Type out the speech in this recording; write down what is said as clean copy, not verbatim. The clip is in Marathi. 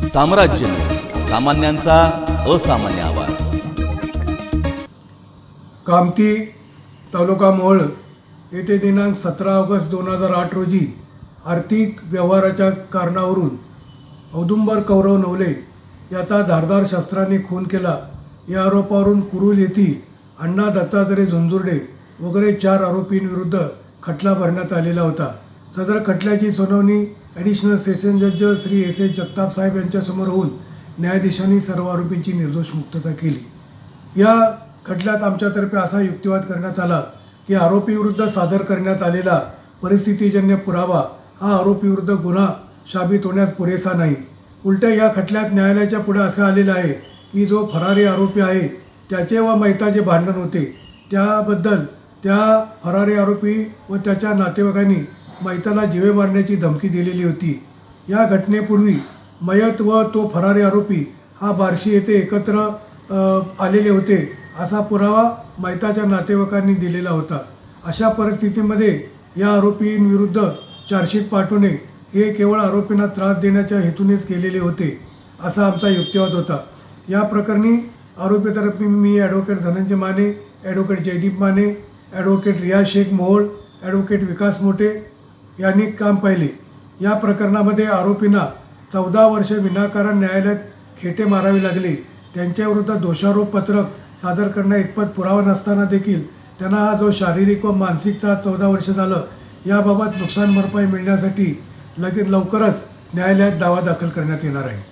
साम्राज्य न्यूज, सामान्यांचा असामान्य आवाज। कामठी तालुका मोहोळ येथे दिनांक 17 ऑगस्ट 2008 रोजी आर्थिक व्यवहाराच्या कारणावरून औदुंबर कौरव नवले याचा धारदार शस्त्राने खून केला। या आरोपावरून कुरुल येथील अण्णा दत्तात्रय झुंझुर्डे वगैरे 4 आरोपींविरुद्ध खटला भरण्यात आलेला होता। सदर खटल्याची सुनावणी ॲडिशनल सेशन जज श्री एस जगताप साहेब यांच्यासमोर होऊन न्यायाधीशांनी सर्व आरोपींची निर्दोष मुक्तता केली। या खटल्यात आमच्यातर्फे असा युक्तिवाद करण्यात आला की आरोपीविरुद्ध सादर करण्यात आलेला परिस्थितीजन्य पुरावा हा आरोपीविरुद्ध गुन्हा साबित होण्यास पुरेसा नाही। उलट या खटल्यात न्यायालयाच्या पुढे असे आलेलं आहे की जो फरारी आरोपी आहे त्याचे व मैताचे भांडण होते, त्याबद्दल त्या फरारी आरोपी व त्याच्या नातेवाईकांनी मैताला जीवे मारण्याची धमकी दिलेली होती। या घटनेपूर्वी मयत व तो फरारी आरोपी हा बार्शी येथे एकत्र आलेले होते असा पुरावा मैताच्या नातेवाईकांनी दिलेला होता। अशा परिस्थितीमध्ये या आरोपींविरुद्ध चार्जशीट पाठवणे हे केवळ आरोपींना त्रास देण्याच्या हेतूनेच केलेले होते असा आमचा युक्तिवाद होता। या प्रकरणी आरोपीतर्फे मी advocate Dhananjay Mane, advocate Jaydeep Mane, advocate Riyaz Shaikh Mohol, advocate विकास मोठे यांनी काम पाहिले। या प्रकरणामध्ये आरोपींना 14 वर्ष विनाकारण न्यायालयात खेटे मारावे लागले। त्यांच्याविरुद्ध दोषारोप पत्रक सादर करण्या इतपत पुरावा नसताना देखील त्यांना हा जो शारीरिक व मानसिक त्रास 14 वर्ष झालं, याबाबत नुकसान भरपाई मिळण्यासाठी लवकरच न्यायालयात दावा दाखल करण्यात येणार आहे।